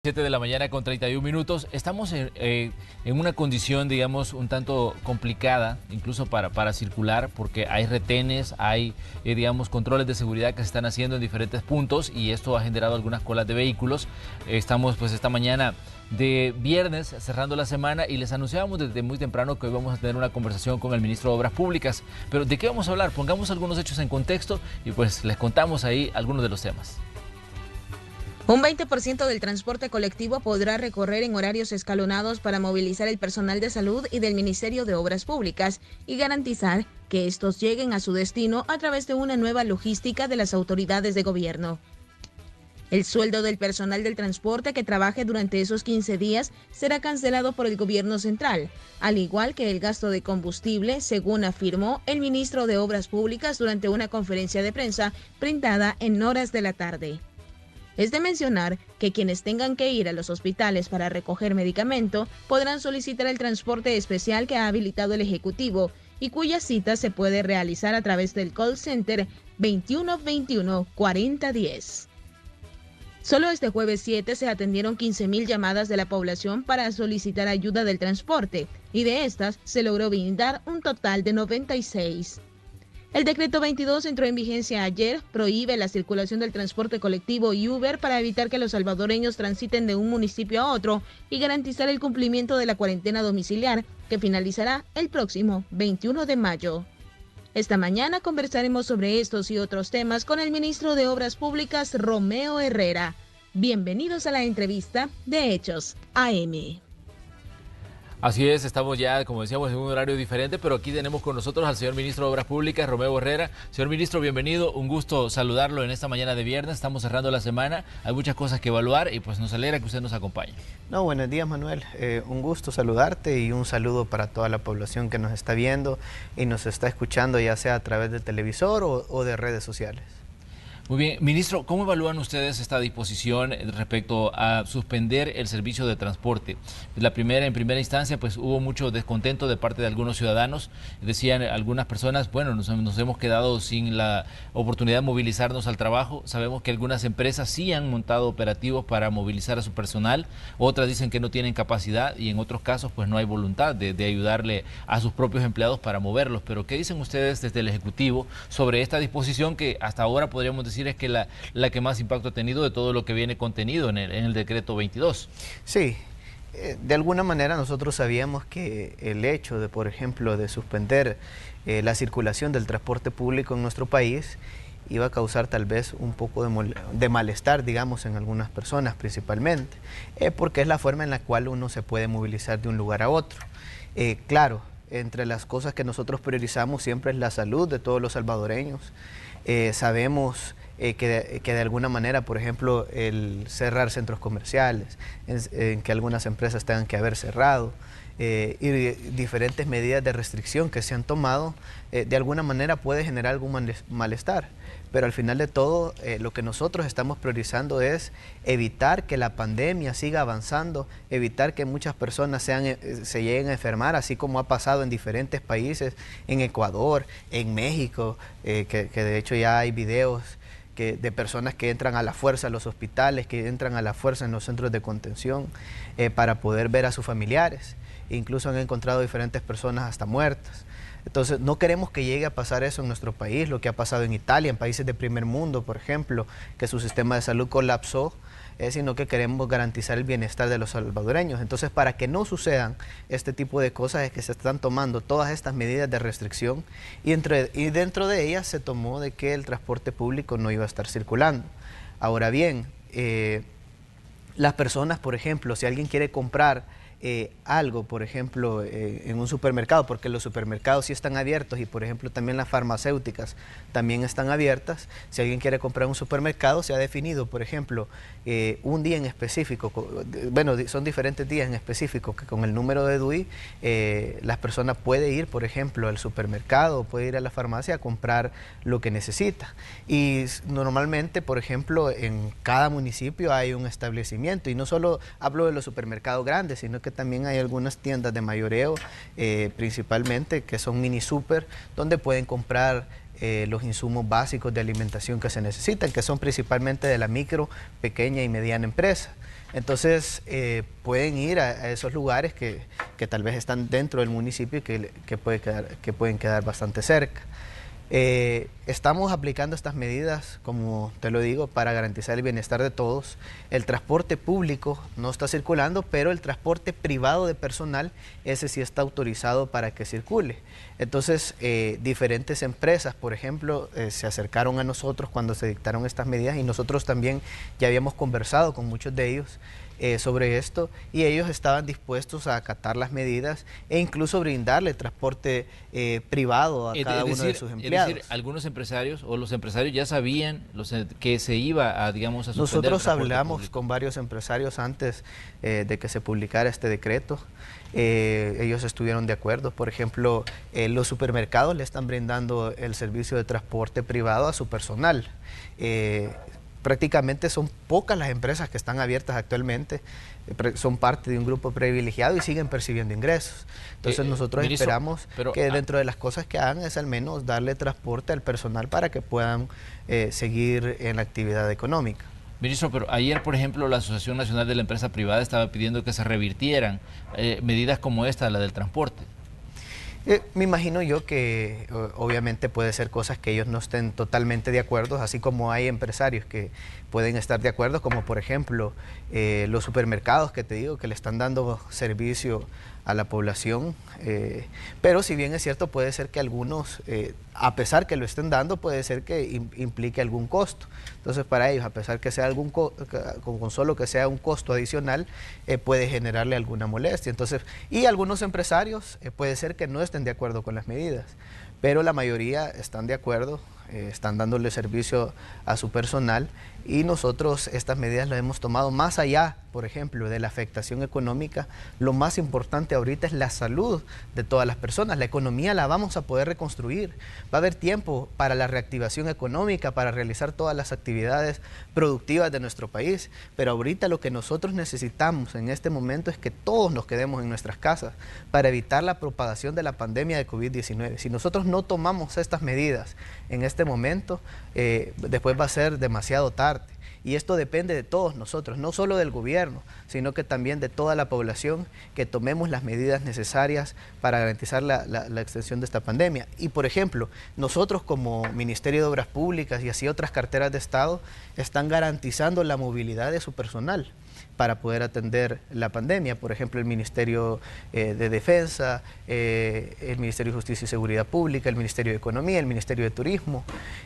7 de la mañana con 31 minutos. Estamos en una condición, digamos, un tanto complicada, incluso para circular, porque hay retenes, hay, digamos, controles de seguridad que se están haciendo en diferentes puntos y esto ha generado algunas colas de vehículos. Estamos, pues, esta mañana de viernes cerrando la semana y les anunciábamos desde muy temprano que hoy vamos a tener una conversación con el ministro de Obras Públicas. Pero ¿de qué vamos a hablar? Pongamos algunos hechos en contexto y pues les contamos ahí algunos de los temas. Un 20% del transporte colectivo podrá recorrer en horarios escalonados para movilizar el personal de salud y del Ministerio de Obras Públicas y garantizar que estos lleguen a su destino a través de una nueva logística de las autoridades de gobierno. El sueldo del personal del transporte que trabaje durante esos 15 días será cancelado por el gobierno central, al igual que el gasto de combustible, según afirmó el ministro de Obras Públicas durante una conferencia de prensa brindada en horas de la tarde. Es de mencionar que quienes tengan que ir a los hospitales para recoger medicamento podrán solicitar el transporte especial que ha habilitado el Ejecutivo y cuya cita se puede realizar a través del call center 2121 4010. Solo este jueves 7 se atendieron 15.000 llamadas de la población para solicitar ayuda del transporte y de estas se logró brindar un total de 96. El decreto 22 entró en vigencia ayer, prohíbe la circulación del transporte colectivo y Uber para evitar que los salvadoreños transiten de un municipio a otro y garantizar el cumplimiento de la cuarentena domiciliar, que finalizará el próximo 21 de mayo. Esta mañana conversaremos sobre estos y otros temas con el ministro de Obras Públicas, Romeo Herrera. Bienvenidos a la entrevista de Hechos AM. Así es, estamos ya, como decíamos, en un horario diferente, pero aquí tenemos con nosotros al señor ministro de Obras Públicas, Romeo Herrera. Señor ministro, bienvenido, un gusto saludarlo en esta mañana de viernes, estamos cerrando la semana, hay muchas cosas que evaluar y pues nos alegra que usted nos acompañe. No, buenos días, Manuel, un gusto saludarte y un saludo para toda la población que nos está viendo y nos está escuchando, ya sea a través del televisor o de redes sociales. Muy bien, ministro, ¿cómo evalúan ustedes esta disposición respecto a suspender el servicio de transporte? En primera instancia, pues hubo mucho descontento de parte de algunos ciudadanos. Decían algunas personas, bueno, nos hemos quedado sin la oportunidad de movilizarnos al trabajo. Sabemos que algunas empresas sí han montado operativos para movilizar a su personal. Otras dicen que no tienen capacidad y en otros casos, pues no hay voluntad de ayudarle a sus propios empleados para moverlos. Pero, ¿qué dicen ustedes desde el Ejecutivo sobre esta disposición que hasta ahora podríamos decir es que la que más impacto ha tenido de todo lo que viene contenido en el decreto 22? Sí, de alguna manera nosotros sabíamos que el hecho de, por ejemplo, de suspender la circulación del transporte público en nuestro país iba a causar tal vez un poco de malestar, digamos, en algunas personas principalmente, porque es la forma en la cual uno se puede movilizar de un lugar a otro. Claro, entre las cosas que nosotros priorizamos siempre es la salud de todos los salvadoreños. Sabemos que de alguna manera, por ejemplo, el cerrar centros comerciales, en que algunas empresas tengan que haber cerrado, y diferentes medidas de restricción que se han tomado, de alguna manera puede generar algún malestar. Pero al final de todo, lo que nosotros estamos priorizando es evitar que la pandemia siga avanzando, evitar que muchas personas se lleguen a enfermar, así como ha pasado en diferentes países, en Ecuador, en México, que de hecho ya hay videos de personas que entran a la fuerza a los hospitales, que entran a la fuerza en los centros de contención para poder ver a sus familiares. Incluso han encontrado diferentes personas hasta muertas. Entonces, no queremos que llegue a pasar eso en nuestro país, lo que ha pasado en Italia, en países de primer mundo, por ejemplo, que su sistema de salud colapsó, sino que queremos garantizar el bienestar de los salvadoreños. Entonces, para que no sucedan este tipo de cosas es que se están tomando todas estas medidas de restricción y dentro de ellas se tomó de que el transporte público no iba a estar circulando. Ahora bien, las personas, por ejemplo, si alguien quiere comprar algo, por ejemplo, en un supermercado, porque los supermercados sí están abiertos y, por ejemplo, también las farmacéuticas también están abiertas. Si alguien quiere comprar un supermercado, se ha definido, por ejemplo, un día en específico, bueno, son diferentes días en específico, que con el número de DUI, las personas pueden ir, por ejemplo, al supermercado, puede ir a la farmacia a comprar lo que necesita. Y normalmente, por ejemplo, en cada municipio hay un establecimiento, y no solo hablo de los supermercados grandes, sino que también hay algunas tiendas de mayoreo, principalmente, que son mini super, donde pueden comprar los insumos básicos de alimentación que se necesitan, que son principalmente de la micro, pequeña y mediana empresa. Entonces pueden ir a esos lugares que tal vez están dentro del municipio y que pueden quedar bastante cerca. Estamos aplicando estas medidas, como te lo digo, para garantizar el bienestar de todos. El transporte público no está circulando, pero el transporte privado de personal, ese sí está autorizado para que circule. Entonces, diferentes empresas, por ejemplo, se acercaron a nosotros cuando se dictaron estas medidas y nosotros también ya habíamos conversado con muchos de ellos sobre esto y ellos estaban dispuestos a acatar las medidas e incluso brindarle transporte privado a cada uno de sus empleados. Es decir, algunos empresarios o los empresarios ya sabían que se iba a, digamos, a suspender. Nosotros hablamos con varios empresarios antes de que se publicara este decreto. Ellos estuvieron de acuerdo. Por ejemplo, los supermercados le están brindando el servicio de transporte privado a su personal. Prácticamente son pocas las empresas que están abiertas actualmente, son parte de un grupo privilegiado y siguen percibiendo ingresos. Entonces nosotros esperamos que dentro de las cosas que hagan es al menos darle transporte al personal para que puedan seguir en la actividad económica. Ministro, pero ayer, por ejemplo, la Asociación Nacional de la Empresa Privada estaba pidiendo que se revirtieran medidas como esta, la del transporte. Me imagino yo que obviamente puede ser cosas que ellos no estén totalmente de acuerdo, así como hay empresarios que pueden estar de acuerdo, como por ejemplo los supermercados que te digo que le están dando servicio a la población, pero si bien es cierto puede ser que algunos, a pesar que lo estén dando, puede ser que implique algún costo. Entonces para ellos, a pesar que sea con solo que sea un costo adicional, puede generarle alguna molestia. Entonces, y algunos empresarios puede ser que no estén de acuerdo con las medidas, pero la mayoría están de acuerdo, están dándole servicio a su personal y nosotros estas medidas las hemos tomado más allá, por ejemplo, de la afectación económica. Lo más importante ahorita es la salud de todas las personas. La economía la vamos a poder reconstruir. Va a haber tiempo para la reactivación económica, para realizar todas las actividades productivas de nuestro país, pero ahorita lo que nosotros necesitamos en este momento es que todos nos quedemos en nuestras casas para evitar la propagación de la pandemia de COVID-19. Si nosotros no tomamos estas medidas en este momento, después va a ser demasiado tarde. Y esto depende de todos nosotros, no solo del gobierno, sino que también de toda la población, que tomemos las medidas necesarias para garantizar la extensión de esta pandemia. Y por ejemplo, nosotros como Ministerio de Obras Públicas y así otras carteras de Estado están garantizando la movilidad de su personal para poder atender la pandemia. Por ejemplo, el Ministerio de Defensa, el Ministerio de Justicia y Seguridad Pública, el Ministerio de Economía, el Ministerio de Turismo,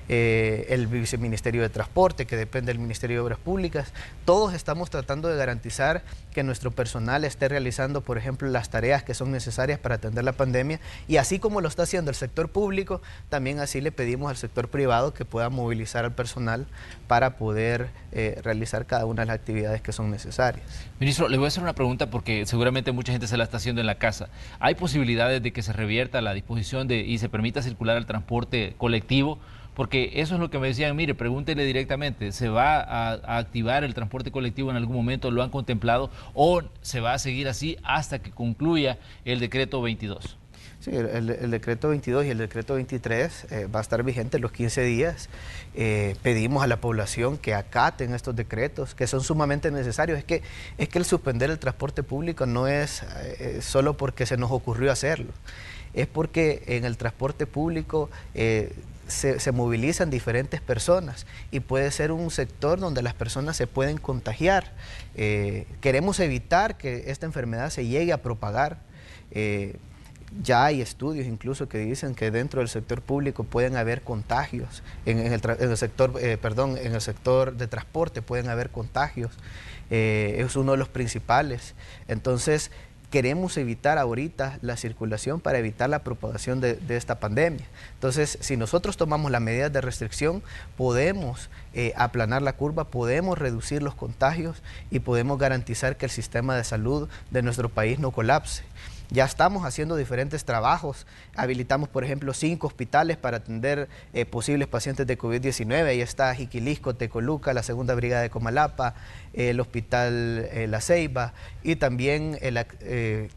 el Viceministerio de Transporte, que depende del Ministerio de Obras Públicas. Todos estamos tratando de garantizar que nuestro personal esté realizando, por ejemplo, las tareas que son necesarias para atender la pandemia, y así como lo está haciendo el sector público, también así le pedimos al sector privado que pueda movilizar al personal para poder realizar cada una de las actividades que son necesarias. Ministro, le voy a hacer una pregunta porque seguramente mucha gente se la está haciendo en la casa. ¿Hay posibilidades de que se revierta la disposición y se permita circular el transporte colectivo? Porque eso es lo que me decían, mire, pregúntele directamente, ¿se va a activar el transporte colectivo en algún momento? ¿Lo han contemplado? ¿O se va a seguir así hasta que concluya el decreto 22? Sí, el decreto 22 y el decreto 23 va a estar vigente los 15 días. Pedimos a la población que acaten estos decretos, que son sumamente necesarios. Es que el suspender el transporte público no es solo porque se nos ocurrió hacerlo, es porque en el transporte público se movilizan diferentes personas y puede ser un sector donde las personas se pueden contagiar. Queremos evitar que esta enfermedad se llegue a propagar. Ya hay estudios incluso que dicen que dentro del sector público pueden haber contagios, en el sector de transporte pueden haber contagios, es uno de los principales. Entonces queremos evitar ahorita la circulación para evitar la propagación de esta pandemia. Entonces, si nosotros tomamos las medidas de restricción, podemos aplanar la curva, podemos reducir los contagios y podemos garantizar que el sistema de salud de nuestro país no colapse. Ya estamos haciendo diferentes trabajos, habilitamos por ejemplo 5 hospitales para atender posibles pacientes de COVID-19, ahí está Jiquilisco, Tecoluca, la Segunda Brigada de Comalapa, el Hospital La Ceiba, y también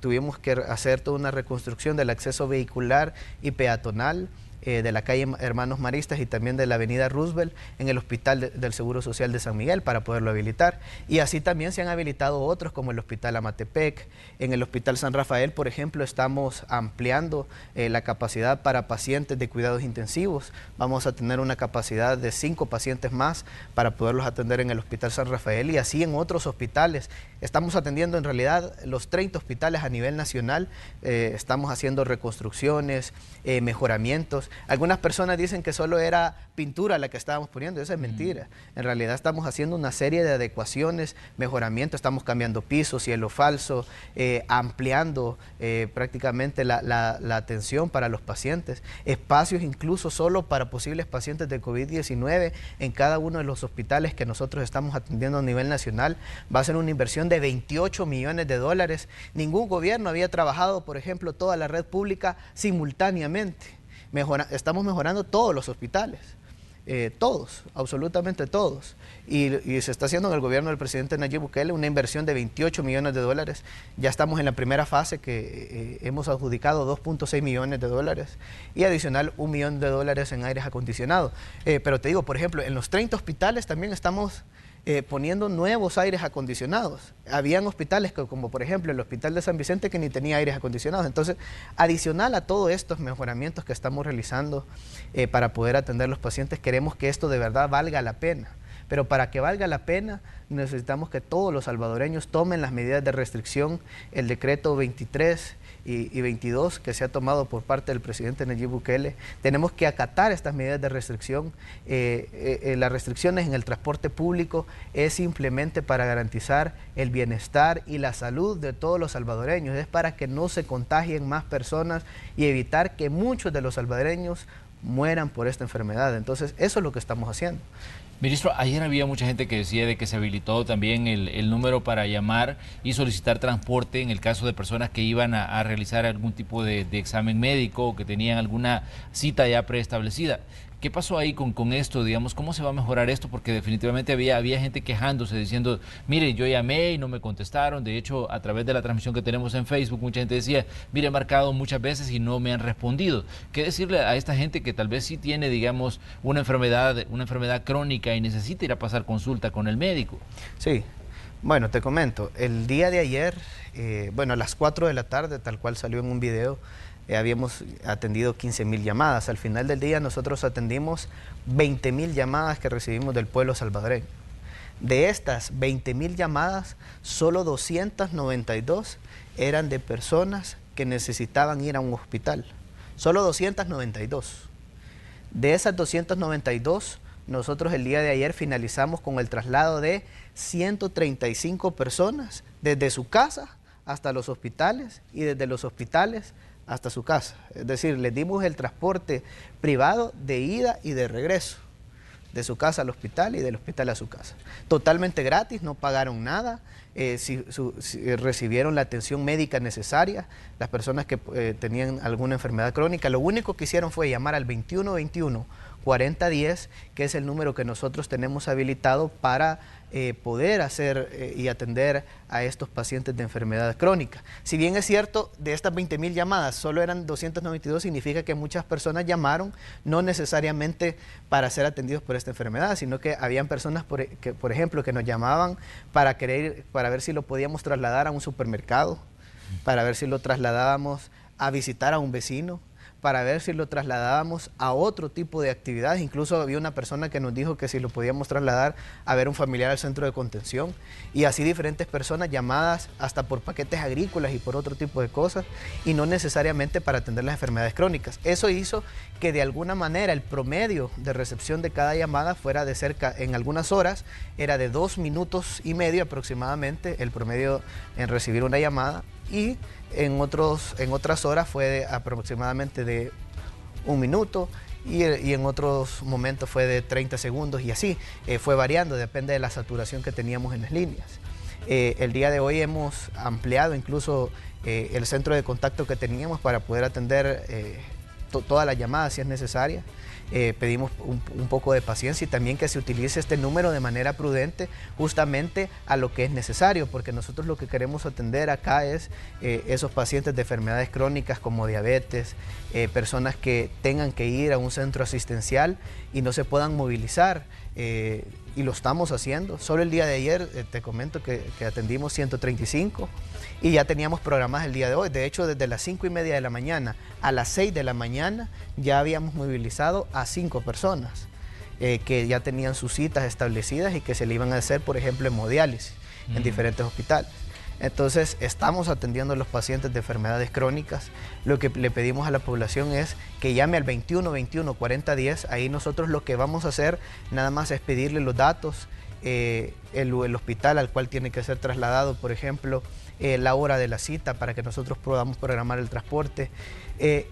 tuvimos que hacer toda una reconstrucción del acceso vehicular y peatonal de la calle Hermanos Maristas y también de la avenida Roosevelt en el Hospital del Seguro Social de San Miguel para poderlo habilitar. Y así también se han habilitado otros como el Hospital Amatepec. En el Hospital San Rafael, por ejemplo, estamos ampliando la capacidad para pacientes de cuidados intensivos. Vamos a tener una capacidad de 5 pacientes más para poderlos atender en el Hospital San Rafael y así en otros hospitales. Estamos atendiendo en realidad los 30 hospitales a nivel nacional, estamos haciendo reconstrucciones, mejoramientos. Algunas personas dicen que solo era pintura la que estábamos poniendo, eso es mentira. En realidad estamos haciendo una serie de adecuaciones, mejoramientos, estamos cambiando pisos, cielo falso, ampliando prácticamente la atención para los pacientes, espacios incluso solo para posibles pacientes de COVID-19 en cada uno de los hospitales que nosotros estamos atendiendo a nivel nacional. Va a ser una inversión de 28 millones de dólares. Ningún gobierno había trabajado, por ejemplo, toda la red pública simultáneamente. Estamos mejorando todos los hospitales, todos, absolutamente todos. Y se está haciendo en el gobierno del presidente Nayib Bukele una inversión de 28 millones de dólares. Ya estamos en la primera fase que hemos adjudicado 2.6 millones de dólares y adicional 1 millón de dólares en aires acondicionados. Pero te digo, por ejemplo, en los 30 hospitales también estamos poniendo nuevos aires acondicionados. Habían hospitales como por ejemplo el Hospital de San Vicente que ni tenía aires acondicionados. Entonces, adicional a todos estos mejoramientos que estamos realizando para poder atender a los pacientes, queremos que esto de verdad valga la pena. Pero para que valga la pena, necesitamos que todos los salvadoreños tomen las medidas de restricción, el decreto 23 y 22 que se ha tomado por parte del presidente Nayib Bukele. Tenemos que acatar estas medidas de restricción. Las restricciones en el transporte público es simplemente para garantizar el bienestar y la salud de todos los salvadoreños. Es para que no se contagien más personas y evitar que muchos de los salvadoreños mueran por esta enfermedad. Entonces, eso es lo que estamos haciendo. Ministro, ayer había mucha gente que decía de que se habilitó también el número para llamar y solicitar transporte en el caso de personas que iban a realizar algún tipo de examen médico o que tenían alguna cita ya preestablecida. ¿Qué pasó ahí con esto? Digamos, ¿cómo se va a mejorar esto? Porque definitivamente había gente quejándose, diciendo, mire, yo llamé y no me contestaron. De hecho, a través de la transmisión que tenemos en Facebook, mucha gente decía, mire, he marcado muchas veces y no me han respondido. ¿Qué decirle a esta gente que tal vez sí tiene, digamos, una enfermedad crónica y necesita ir a pasar consulta con el médico? Sí. Bueno, te comento, el día de ayer, a las 4 de la tarde, tal cual salió en un video, habíamos atendido 15.000 llamadas. Al final del día nosotros atendimos 20.000 llamadas que recibimos del pueblo salvadoreño. De estas 20.000 llamadas, solo 292 eran de personas que necesitaban ir a un hospital. Solo 292. De esas 292, nosotros el día de ayer finalizamos con el traslado de 135 personas desde su casa hasta los hospitales y desde los hospitales hasta su casa. Es decir, les dimos el transporte privado de ida y de regreso, de su casa al hospital y del hospital a su casa. Totalmente gratis, no pagaron nada, recibieron la atención médica necesaria, las personas que tenían alguna enfermedad crónica. Lo único que hicieron fue llamar al 2121-4010, que es el número que nosotros tenemos habilitado para poder hacer y atender a estos pacientes de enfermedad crónica. Si bien es cierto, de estas 20.000 llamadas solo eran 292, significa que muchas personas llamaron no necesariamente para ser atendidos por esta enfermedad, sino que habían personas, por ejemplo, que nos llamaban para ver si lo podíamos trasladar a un supermercado, para ver si lo trasladábamos a visitar a un vecino, para ver si lo trasladábamos a otro tipo de actividades. Incluso había una persona que nos dijo que si lo podíamos trasladar a ver un familiar al centro de contención, y así diferentes personas llamadas hasta por paquetes agrícolas y por otro tipo de cosas, y no necesariamente para atender las enfermedades crónicas. Eso hizo que de alguna manera el promedio de recepción de cada llamada fuera de cerca, en algunas horas, era de 2 minutos y medio aproximadamente el promedio en recibir una llamada, y en otras horas fue aproximadamente de 1 minuto y en otros momentos fue de 30 segundos y así fue variando, depende de la saturación que teníamos en las líneas. El día de hoy hemos ampliado incluso el centro de contacto que teníamos para poder atender todas las llamadas si es necesaria. Pedimos un poco de paciencia y también que se utilice este número de manera prudente justamente a lo que es necesario, porque nosotros lo que queremos atender acá es esos pacientes de enfermedades crónicas como diabetes, personas que tengan que ir a un centro asistencial y no se puedan movilizar. Y lo estamos haciendo. Solo el día de ayer te comento que atendimos 135 y ya teníamos programas el día de hoy. De hecho, desde las 5:30 de la mañana a las 6 de la mañana ya habíamos movilizado a 5 personas que ya tenían sus citas establecidas y que se le iban a hacer, por ejemplo, hemodiálisis en diferentes hospitales. Entonces, estamos atendiendo a los pacientes de enfermedades crónicas. Lo que le pedimos a la población es que llame al 21 21 40 10. Ahí nosotros lo que vamos a hacer nada más es pedirle los datos, el hospital al cual tiene que ser trasladado, por ejemplo, la hora de la cita para que nosotros podamos programar el transporte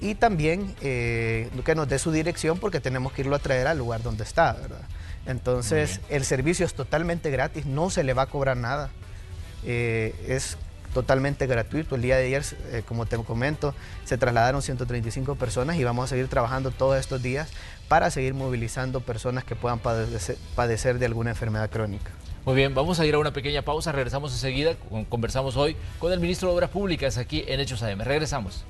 y también que nos dé su dirección porque tenemos que irlo a traer al lugar donde está, ¿verdad? Entonces, el servicio es totalmente gratis, no se le va a cobrar nada. Es totalmente gratuito. El día de ayer, como te comento, se trasladaron 135 personas y vamos a seguir trabajando todos estos días para seguir movilizando personas que puedan padecer de alguna enfermedad crónica. Muy bien, vamos a ir a una pequeña pausa, regresamos enseguida, conversamos hoy con el ministro de Obras Públicas aquí en Hechos AM. Regresamos.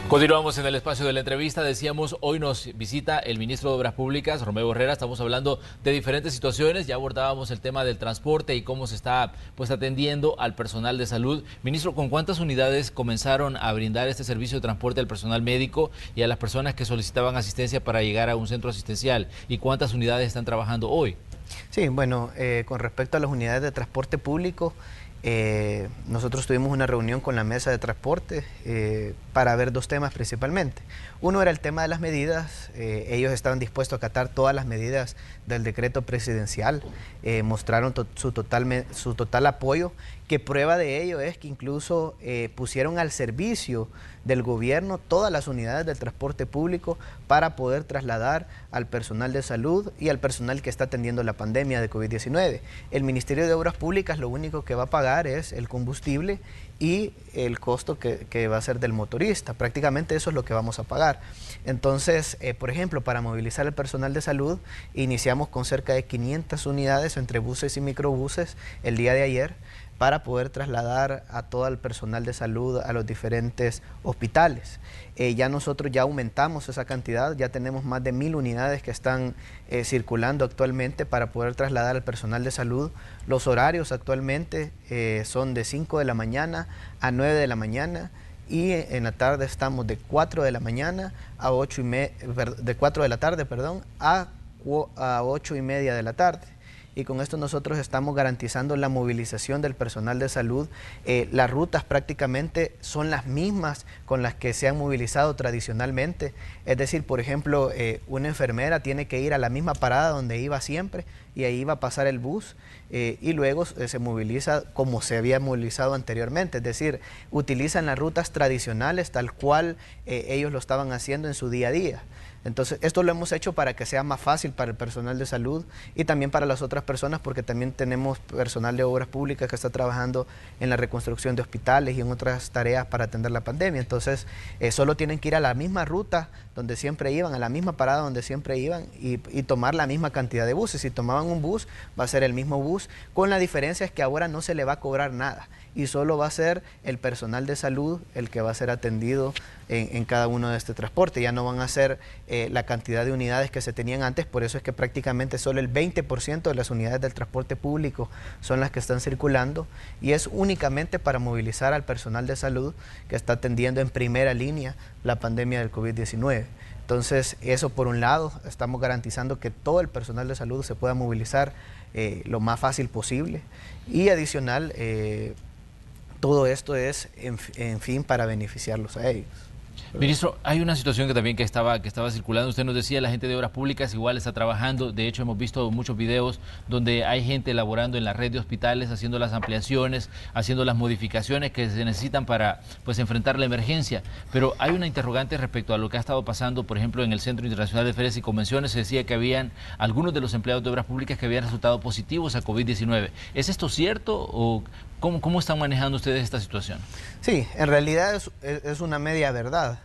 Continuamos en el espacio de la entrevista. Decíamos, hoy nos visita el ministro de Obras Públicas, Romeo Herrera. Estamos hablando de diferentes situaciones. Ya abordábamos el tema del transporte y cómo se está atendiendo al personal de salud. Ministro, ¿con cuántas unidades comenzaron a brindar este servicio de transporte al personal médico y a las personas que solicitaban asistencia para llegar a un centro asistencial? ¿Y cuántas unidades están trabajando hoy? Sí, bueno, con respecto a las unidades de transporte público, nosotros tuvimos una reunión con la mesa de transporte para ver dos temas principalmente. Uno era el tema de las medidas. Ellos estaban dispuestos a acatar todas las medidas del decreto presidencial, mostraron su total apoyo, que prueba de ello es que incluso pusieron al servicio del gobierno todas las unidades del transporte público para poder trasladar al personal de salud y al personal que está atendiendo la pandemia de COVID-19. El Ministerio de Obras Públicas lo único que va a pagar es el combustible y el costo que va a ser del motorista. Prácticamente eso es lo que vamos a pagar. Entonces, por ejemplo, para movilizar al personal de salud, iniciamos con cerca de 500 unidades entre buses y microbuses el día de ayer, para poder trasladar a todo el personal de salud a los diferentes hospitales. Ya nosotros ya aumentamos esa cantidad, ya tenemos más de 1000 unidades que están circulando actualmente para poder trasladar al personal de salud. Los horarios actualmente son de 5 de la mañana a 9 de la mañana y en la tarde estamos de 4 de la mañana a de 4 de la tarde, perdón, a 8:30 de la tarde. Y con esto nosotros estamos garantizando la movilización del personal de salud. Las rutas prácticamente son las mismas con las que se han movilizado tradicionalmente. Es decir, por ejemplo, una enfermera tiene que ir a la misma parada donde iba siempre y ahí va a pasar el bus y luego se moviliza como se había movilizado anteriormente. Es decir, utilizan las rutas tradicionales tal cual ellos lo estaban haciendo en su día a día. Entonces, esto lo hemos hecho para que sea más fácil para el personal de salud y también para las otras personas, porque también tenemos personal de obras públicas que está trabajando en la reconstrucción de hospitales y en otras tareas para atender la pandemia. Entonces, solo tienen que ir a la misma ruta donde siempre iban, a la misma parada donde siempre iban y tomar la misma cantidad de buses. Si tomaban un bus, va a ser el mismo bus, con la diferencia es que ahora no se le va a cobrar nada y solo va a ser el personal de salud el que va a ser atendido en cada uno de este transporte. Ya no van a ser la cantidad de unidades que se tenían antes, por eso es que prácticamente solo el 20% de las unidades del transporte público son las que están circulando y es únicamente para movilizar al personal de salud que está atendiendo en primera línea la pandemia del COVID-19. Entonces, eso por un lado, estamos garantizando que todo el personal de salud se pueda movilizar lo más fácil posible y adicional, todo esto es en fin para beneficiarlos a ellos. Ministro, hay una situación que también que estaba circulando. Usted nos decía, la gente de Obras Públicas igual está trabajando. De hecho, hemos visto muchos videos donde hay gente elaborando en la red de hospitales, haciendo las ampliaciones, haciendo las modificaciones que se necesitan para pues enfrentar la emergencia. Pero hay una interrogante respecto a lo que ha estado pasando, por ejemplo, en el Centro Internacional de Ferias y Convenciones. Se decía que habían algunos de los empleados de Obras Públicas que habían resultado positivos a COVID-19. ¿Es esto cierto o cómo están manejando ustedes esta situación? Sí, en realidad es una media verdad.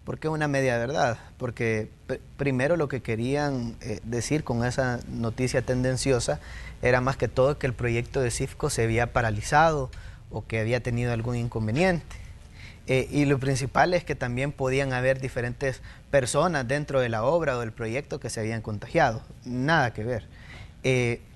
¿Por qué una media verdad? Porque primero lo que querían decir con esa noticia tendenciosa era más que todo que el proyecto de CIFCO se había paralizado o que había tenido algún inconveniente. Y lo principal es que también podían haber diferentes personas dentro de la obra o del proyecto que se habían contagiado. Nada que ver.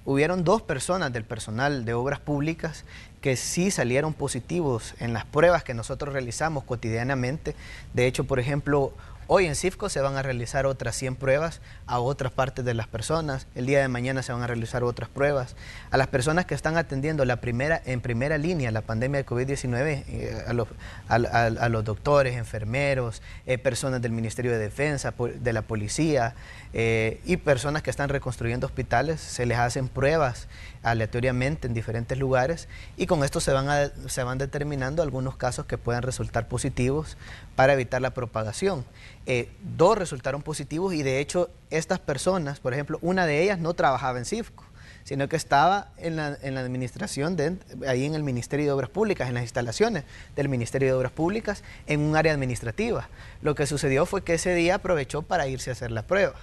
Hubieron 2 personas del personal de Obras Públicas que sí salieron positivos en las pruebas que nosotros realizamos cotidianamente. De hecho, por ejemplo, hoy en CIFCO se van a realizar otras 100 pruebas a otras partes de las personas. El día de mañana se van a realizar otras pruebas. A las personas que están atendiendo en primera línea la pandemia de COVID-19, a los doctores, enfermeros, personas del Ministerio de Defensa, de la policía y personas que están reconstruyendo hospitales, se les hacen pruebas aleatoriamente en diferentes lugares y con esto se van determinando algunos casos que puedan resultar positivos para evitar la propagación. 2 resultaron positivos y de hecho estas personas, por ejemplo, una de ellas no trabajaba en CIFCO, sino que estaba en la administración, ahí en el Ministerio de Obras Públicas, en las instalaciones del Ministerio de Obras Públicas, en un área administrativa. Lo que sucedió fue que ese día aprovechó para irse a hacer la prueba.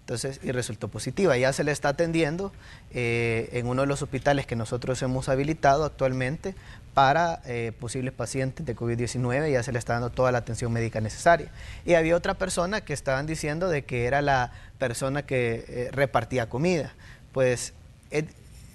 Entonces, y resultó positiva. Ya se le está atendiendo en uno de los hospitales que nosotros hemos habilitado actualmente para posibles pacientes de COVID-19, ya se le está dando toda la atención médica necesaria. Y había otra persona que estaban diciendo de que era la persona que repartía comida. Pues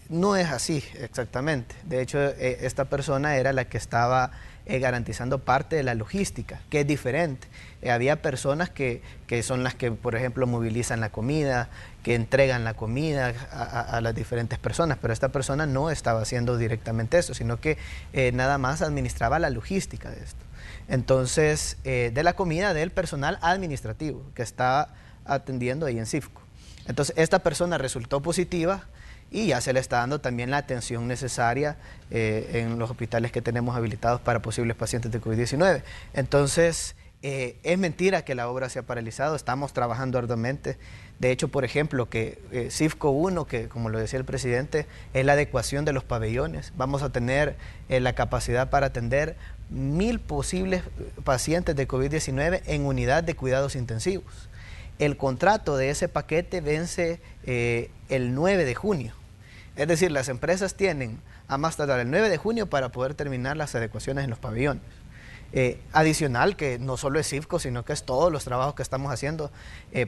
no es así exactamente. De hecho, esta persona era la que estaba garantizando parte de la logística, que es diferente. Había personas que son las que, por ejemplo, movilizan la comida, que entregan la comida a las diferentes personas, pero esta persona no estaba haciendo directamente eso, sino que nada más administraba la logística de esto. Entonces, de la comida del personal administrativo que estaba atendiendo ahí en CIFCO. Entonces, esta persona resultó positiva y ya se le está dando también la atención necesaria en los hospitales que tenemos habilitados para posibles pacientes de COVID-19. Entonces, es mentira que la obra se ha paralizado, estamos trabajando arduamente. De hecho, por ejemplo, que CIFCO 1, que como lo decía el presidente, es la adecuación de los pabellones. Vamos a tener la capacidad para atender 1000 posibles pacientes de COVID-19 en unidad de cuidados intensivos. El contrato de ese paquete vence el 9 de junio. Es decir, las empresas tienen a más tardar el 9 de junio para poder terminar las adecuaciones en los pabellones. Adicional, que no solo es CIFCO, sino que es todos los trabajos que estamos haciendo.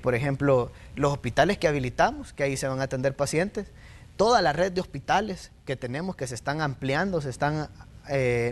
Por ejemplo, los hospitales que habilitamos, que ahí se van a atender pacientes, toda la red de hospitales que tenemos, que se están ampliando, se están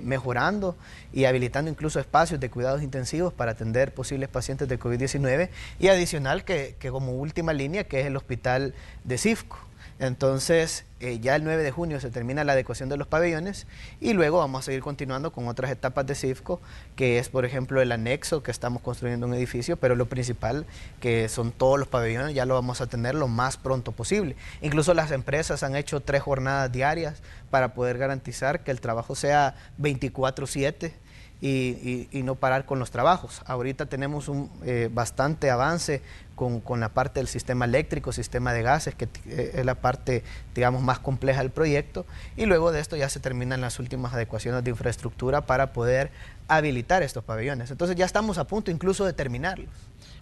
mejorando y habilitando incluso espacios de cuidados intensivos para atender posibles pacientes de COVID-19 y adicional que como última línea que es el hospital de CIFCO. Entonces, ya el 9 de junio se termina la adecuación de los pabellones y luego vamos a seguir continuando con otras etapas de CIFCO, que es, por ejemplo, el anexo, que estamos construyendo un edificio, pero lo principal, que son todos los pabellones, ya lo vamos a tener lo más pronto posible. Incluso las empresas han hecho 3 jornadas diarias para poder garantizar que el trabajo sea 24/7. Y no parar con los trabajos. Ahorita tenemos un bastante avance con la parte del sistema eléctrico, sistema de gases, que es la parte, digamos, más compleja del proyecto, y luego de esto ya se terminan las últimas adecuaciones de infraestructura para poder habilitar estos pabellones. Entonces ya estamos a punto incluso de terminarlos.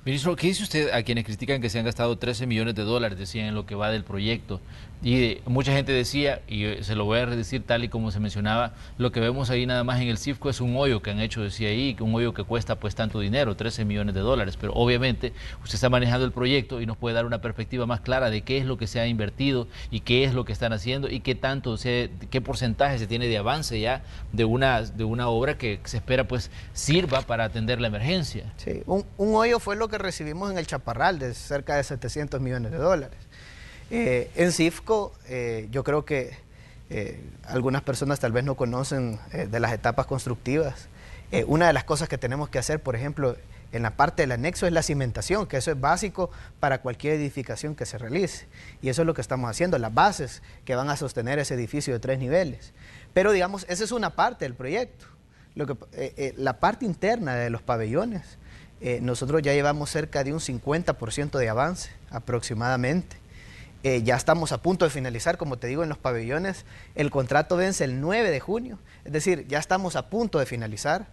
Ministro, ¿qué dice usted a quienes critican que se han gastado 13 millones de dólares, decían, en lo que va del proyecto? Y mucha gente decía, y se lo voy a decir tal y como se mencionaba, lo que vemos ahí nada más en el CIFCO es un hoyo que han hecho, decía ahí, un hoyo que cuesta pues tanto dinero, 13 millones de dólares, pero obviamente usted está manejando el proyecto y nos puede dar una perspectiva más clara de qué es lo que se ha invertido y qué es lo que están haciendo y qué tanto, qué porcentaje se tiene de avance ya de una obra que se espera pues sirva para atender la emergencia. Sí, un hoyo fue lo que recibimos en el Chaparral de cerca de 700 millones de dólares. En CIFCO yo creo que algunas personas tal vez no conocen de las etapas constructivas Una de las cosas que tenemos que hacer, por ejemplo, en la parte del anexo es la cimentación, que eso es básico para cualquier edificación que se realice. Y eso es lo que estamos haciendo, las bases que van a sostener ese edificio de 3 niveles. Pero digamos, esa es una parte del proyecto. La parte interna de los pabellones, nosotros ya llevamos cerca de un 50% de avance aproximadamente. Ya estamos a punto de finalizar, como te digo, en los pabellones. El contrato vence el 9 de junio, es decir, ya estamos a punto de finalizar.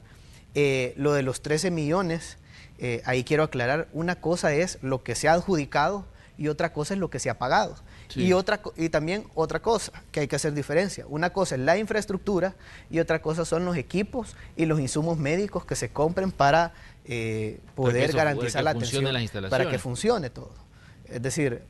Lo de los 13 millones, ahí quiero aclarar, una cosa es lo que se ha adjudicado y otra cosa es lo que se ha pagado. Sí. Y también otra cosa que hay que hacer diferencia. Una cosa es la infraestructura y otra cosa son los equipos y los insumos médicos que se compren para poder garantizar la atención, para que funcione todo. Es decir,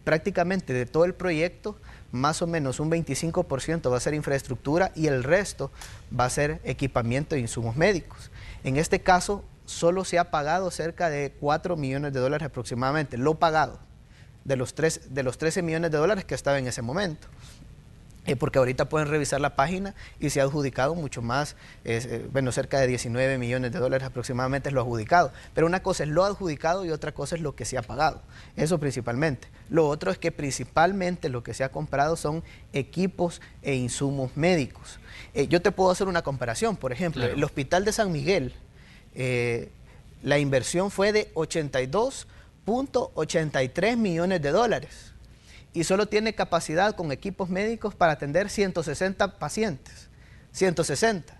prácticamente de todo el proyecto, más o menos un 25% va a ser infraestructura y el resto va a ser equipamiento e insumos médicos. En este caso, solo se ha pagado cerca de 4 millones de dólares aproximadamente, lo pagado, de los 13 millones de dólares que estaba en ese momento. Porque ahorita pueden revisar la página y se ha adjudicado mucho más, bueno, cerca de 19 millones de dólares aproximadamente es lo adjudicado. Pero una cosa es lo adjudicado y otra cosa es lo que se ha pagado, eso principalmente. Lo otro es que principalmente lo que se ha comprado son equipos e insumos médicos. Yo te puedo hacer una comparación, por ejemplo, claro. El Hospital de San Miguel, la inversión fue de 82.83 millones de dólares. Y solo tiene capacidad con equipos médicos para atender 160 pacientes, 160.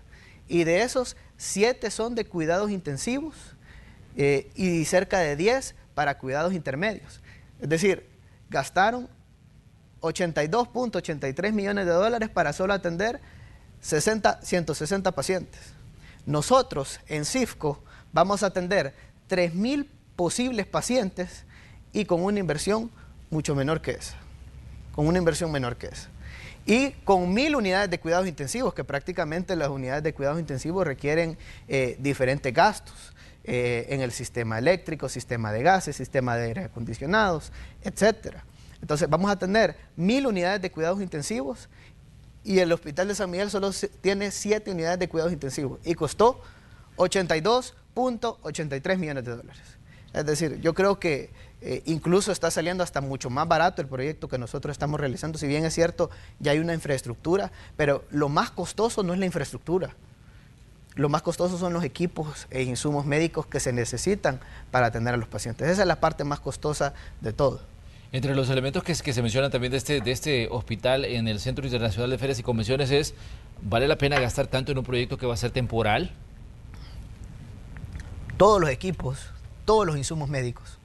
Y de esos, 7 son de cuidados intensivos y cerca de 10 para cuidados intermedios. Es decir, gastaron 82.83 millones de dólares para solo atender 160 pacientes. Nosotros en CIFCO vamos a atender 3.000 posibles pacientes y con una inversión mucho menor que esa. Con una inversión menor que esa. Y con 1.000 unidades de cuidados intensivos, que prácticamente las unidades de cuidados intensivos requieren diferentes gastos en el sistema eléctrico, sistema de gases, sistema de aire acondicionados, etc. Entonces vamos a tener 1.000 unidades de cuidados intensivos y el Hospital de San Miguel solo tiene 7 unidades de cuidados intensivos y costó 82.83 millones de dólares. Es decir, yo creo que incluso está saliendo hasta mucho más barato el proyecto que nosotros estamos realizando. Si bien es cierto, ya hay una infraestructura, pero lo más costoso no es la infraestructura. Lo más costoso son los equipos e insumos médicos que se necesitan para atender a los pacientes. Esa es la parte más costosa de todo. Entre los elementos que se mencionan también de este hospital en el Centro Internacional de Ferias y Convenciones es, ¿vale la pena gastar tanto en un proyecto que va a ser temporal? Todos los equipos, todos los insumos médicos.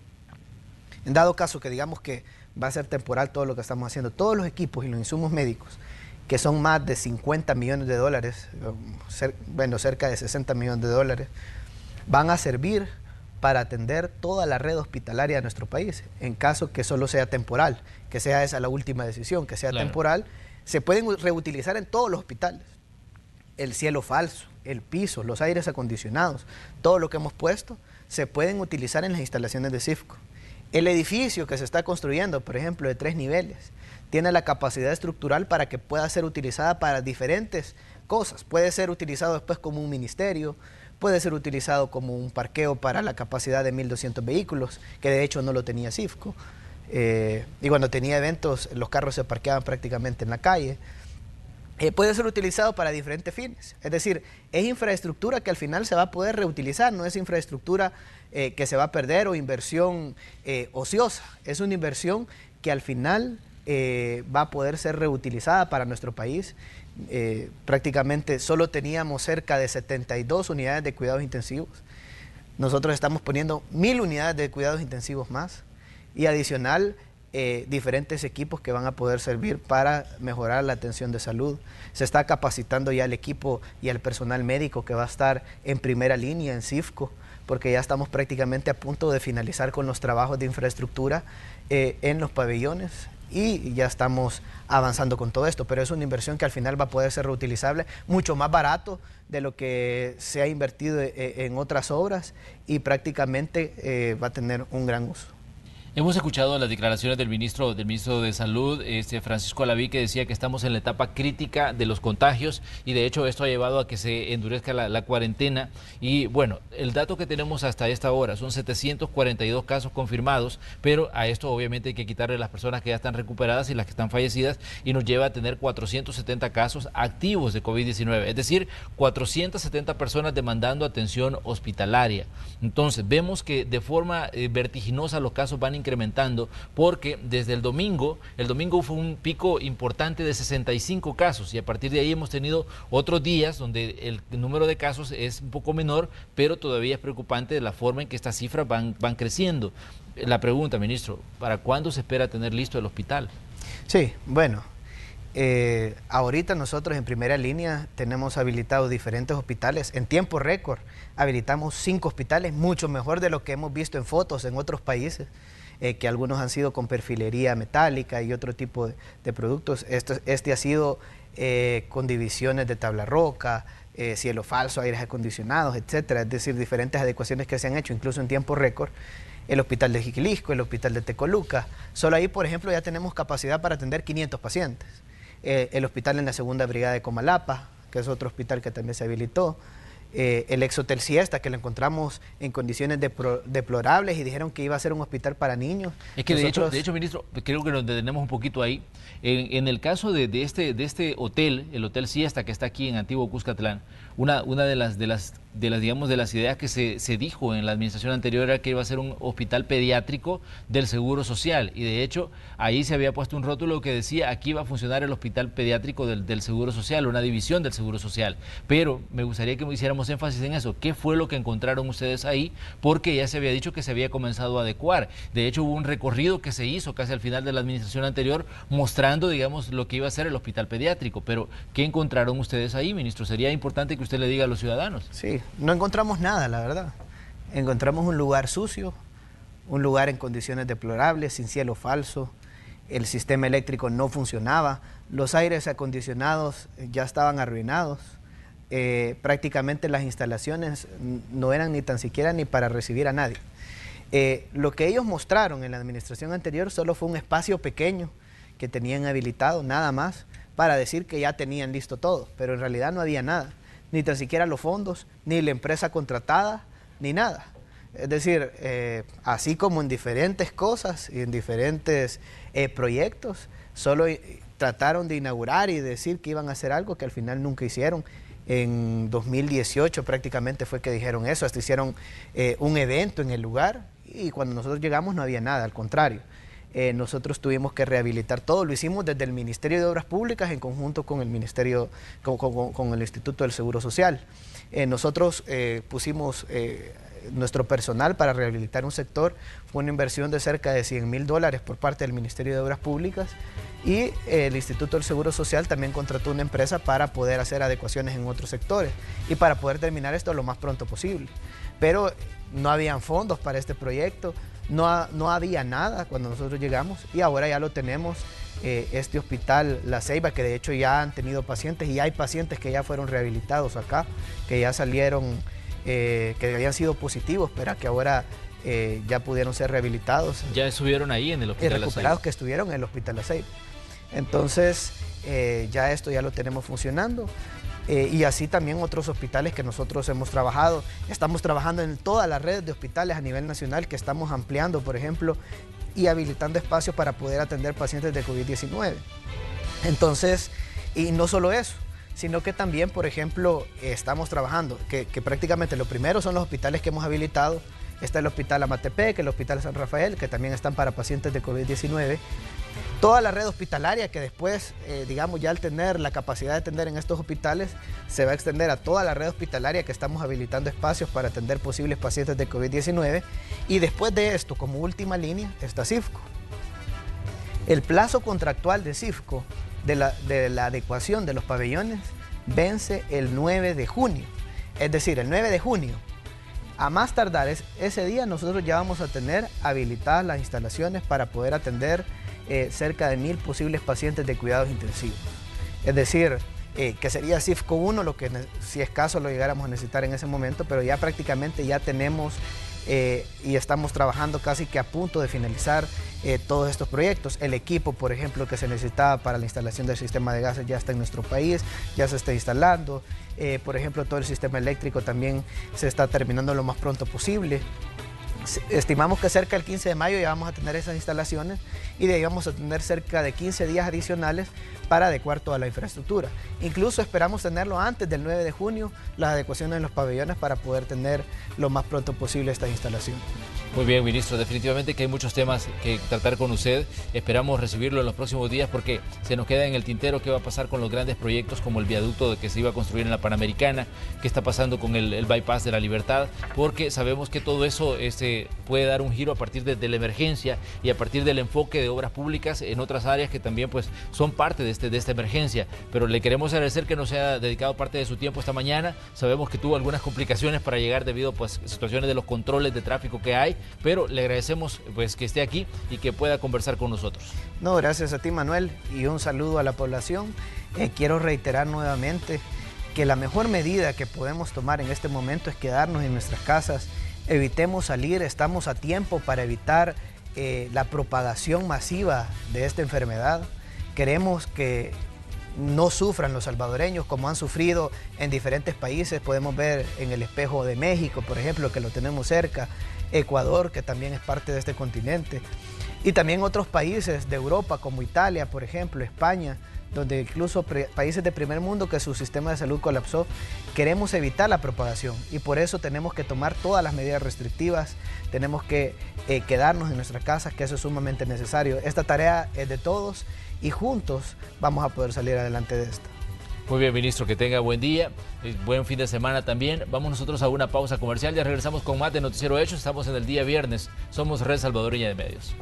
En dado caso que digamos que va a ser temporal todo lo que estamos haciendo, todos los equipos y los insumos médicos, que son más de 50 millones de dólares, bueno, cerca de 60 millones de dólares, van a servir para atender toda la red hospitalaria de nuestro país. En caso que solo sea temporal, que sea esa la última decisión, que sea temporal, se pueden reutilizar en todos los hospitales. El cielo falso, el piso, los aires acondicionados, todo lo que hemos puesto, se pueden utilizar en las instalaciones de CIFCO. El edificio que se está construyendo, por ejemplo, de 3 niveles, tiene la capacidad estructural para que pueda ser utilizada para diferentes cosas. Puede ser utilizado después como un ministerio, puede ser utilizado como un parqueo para la capacidad de 1.200 vehículos, que de hecho no lo tenía CIFCO. Y cuando tenía eventos, los carros se parqueaban prácticamente en la calle. Puede ser utilizado para diferentes fines. Es decir, es infraestructura que al final se va a poder reutilizar, no es infraestructura que se va a perder o inversión ociosa. Es una inversión que al final va a poder ser reutilizada para nuestro país. Prácticamente solo teníamos cerca de 72 unidades de cuidados intensivos. Nosotros estamos poniendo 1.000 unidades de cuidados intensivos más y adicional diferentes equipos que van a poder servir para mejorar la atención de salud. Se está capacitando ya el equipo y el personal médico que va a estar en primera línea en CIFCO, porque ya estamos prácticamente a punto de finalizar con los trabajos de infraestructura en los pabellones y ya estamos avanzando con todo esto, pero es una inversión que al final va a poder ser reutilizable mucho más barato de lo que se ha invertido en otras obras y prácticamente va a tener un gran uso. Hemos escuchado las declaraciones del ministro de Salud, Francisco Alaví, que decía que estamos en la etapa crítica de los contagios y de hecho esto ha llevado a que se endurezca la cuarentena. Y bueno, el dato que tenemos hasta esta hora son 742 casos confirmados, pero a esto obviamente hay que quitarle las personas que ya están recuperadas y las que están fallecidas y nos lleva a tener 470 casos activos de COVID-19, es decir, 470 personas demandando atención hospitalaria. Entonces, vemos que de forma vertiginosa los casos van incrementando porque desde el domingo fue un pico importante de 65 casos y a partir de ahí hemos tenido otros días donde el número de casos es un poco menor, pero todavía es preocupante de la forma en que estas cifras van creciendo. La pregunta, ministro, ¿para cuándo se espera tener listo el hospital? Sí, bueno, ahorita nosotros en primera línea tenemos habilitados diferentes hospitales. En tiempo récord habilitamos 5 hospitales, mucho mejor de lo que hemos visto en fotos en otros países. Que algunos han sido con perfilería metálica y otro tipo de productos. Este ha sido con divisiones de tabla roca, cielo falso, aires acondicionados, etcétera. Es decir, diferentes adecuaciones que se han hecho incluso en tiempo récord. El hospital de Jiquilisco, el hospital de Tecoluca. Solo ahí, por ejemplo, ya tenemos capacidad para atender 500 pacientes. El hospital en la segunda brigada de Comalapa, que es otro hospital que también se habilitó. El ex Hotel Siesta, que lo encontramos en condiciones deplorables y dijeron que iba a ser un hospital para niños. Es que de hecho, ministro, creo que nos detenemos un poquito ahí. En el caso de este hotel, el Hotel Siesta que está aquí en Antiguo Cuscatlán, una de las ideas que se dijo en la administración anterior era que iba a ser un hospital pediátrico del Seguro Social y de hecho ahí se había puesto un rótulo que decía aquí va a funcionar el hospital pediátrico del Seguro Social, una división del Seguro Social, pero me gustaría que hiciéramos énfasis en eso. ¿Qué fue lo que encontraron ustedes ahí? Porque ya se había dicho que se había comenzado a adecuar. De hecho hubo un recorrido que se hizo casi al final de la administración anterior mostrando, digamos, lo que iba a ser el hospital pediátrico, pero ¿qué encontraron ustedes ahí, ministro? Sería importante que usted le diga a los ciudadanos. Sí, no encontramos nada, la verdad. Encontramos un lugar sucio, un lugar en condiciones deplorables, sin cielo falso, el sistema eléctrico no funcionaba, los aires acondicionados ya estaban arruinados, prácticamente las instalaciones no eran ni tan siquiera ni para recibir a nadie. Lo que ellos mostraron en la administración anterior solo fue un espacio pequeño que tenían habilitado, nada más, para decir que ya tenían listo todo, pero en realidad no había nada. Ni tan siquiera los fondos, ni la empresa contratada, ni nada. Es decir, así como en diferentes cosas y en diferentes proyectos, solo trataron de inaugurar y decir que iban a hacer algo que al final nunca hicieron. En 2018 prácticamente fue que dijeron eso, hasta hicieron un evento en el lugar y cuando nosotros llegamos no había nada, al contrario. Nosotros tuvimos que rehabilitar todo, lo hicimos desde el Ministerio de Obras Públicas en conjunto con el Ministerio, con el Instituto del Seguro Social. Nosotros pusimos nuestro personal para rehabilitar un sector, fue una inversión de cerca de $100,000 por parte del Ministerio de Obras Públicas y el Instituto del Seguro Social también contrató una empresa para poder hacer adecuaciones en otros sectores y para poder terminar esto lo más pronto posible. Pero no habían fondos para este proyecto, no había nada cuando nosotros llegamos y ahora ya lo tenemos, este hospital La Ceiba, que de hecho ya han tenido pacientes y hay pacientes que ya fueron rehabilitados acá, que ya salieron, que habían sido positivos, pero que ahora ya pudieron ser rehabilitados. Ya estuvieron ahí en el hospital La Ceiba. Recuperados que estuvieron en el hospital La Ceiba. Entonces, ya esto ya lo tenemos funcionando. Y así también otros hospitales que nosotros hemos trabajado. Estamos trabajando en toda la red de hospitales a nivel nacional que estamos ampliando, por ejemplo, y habilitando espacios para poder atender pacientes de COVID-19. Entonces, y no solo eso, sino que también, por ejemplo, estamos trabajando, que prácticamente lo primero son los hospitales que hemos habilitado. Está el Hospital Amatepec, el Hospital San Rafael, que también están para pacientes de COVID-19. Toda la red hospitalaria que después, digamos, ya al tener la capacidad de atender en estos hospitales, se va a extender a toda la red hospitalaria que estamos habilitando espacios para atender posibles pacientes de COVID-19. Y después de esto, como última línea, está CIFCO. El plazo contractual de CIFCO, de la adecuación de los pabellones, vence el 9 de junio. Es decir, el 9 de junio. A más tardar ese día nosotros ya vamos a tener habilitadas las instalaciones para poder atender cerca de 1,000 posibles pacientes de cuidados intensivos. Es decir, que sería CIFCO 1, lo que si es caso lo llegáramos a necesitar en ese momento, pero ya prácticamente ya tenemos y estamos trabajando casi que a punto de finalizar todos estos proyectos. El equipo, por ejemplo, que se necesitaba para la instalación del sistema de gases ya está en nuestro país, ya se está instalando. Por ejemplo, todo el sistema eléctrico también se está terminando lo más pronto posible. Estimamos que cerca del 15 de mayo ya vamos a tener esas instalaciones y de ahí vamos a tener cerca de 15 días adicionales para adecuar toda la infraestructura. Incluso esperamos tenerlo antes del 9 de junio, las adecuaciones en los pabellones para poder tener lo más pronto posible esta instalación. Muy bien, ministro, definitivamente que hay muchos temas que tratar con usted. Esperamos recibirlo en los próximos días porque se nos queda en el tintero qué va a pasar con los grandes proyectos como el viaducto que se iba a construir en la Panamericana, qué está pasando con el bypass de la Libertad, porque sabemos que todo eso puede dar un giro a partir de la emergencia y a partir del enfoque de obras públicas en otras áreas que también pues son parte de esta emergencia. Pero le queremos agradecer que nos haya dedicado parte de su tiempo esta mañana. Sabemos que tuvo algunas complicaciones para llegar debido pues situaciones de los controles de tráfico que hay, pero le agradecemos pues que esté aquí y que pueda conversar con nosotros. No, gracias a ti, Manuel, y un saludo a la población. Quiero reiterar nuevamente que la mejor medida que podemos tomar en este momento es quedarnos en nuestras casas. Evitemos salir, estamos a tiempo para evitar la propagación masiva de esta enfermedad. Queremos que no sufran los salvadoreños como han sufrido en diferentes países. Podemos ver en el espejo de México, por ejemplo, que lo tenemos cerca, Ecuador, que también es parte de este continente, y también otros países de Europa como Italia, por ejemplo, España, donde incluso países de primer mundo que su sistema de salud colapsó. Queremos evitar la propagación y por eso tenemos que tomar todas las medidas restrictivas, tenemos que quedarnos en nuestras casas, que eso es sumamente necesario. Esta tarea es de todos y juntos vamos a poder salir adelante de esto. Muy bien, ministro, que tenga buen día, buen fin de semana también. Vamos nosotros a una pausa comercial, ya regresamos con más de Noticiero Hechos. Estamos en el día viernes, somos Red Salvadoreña de Medios.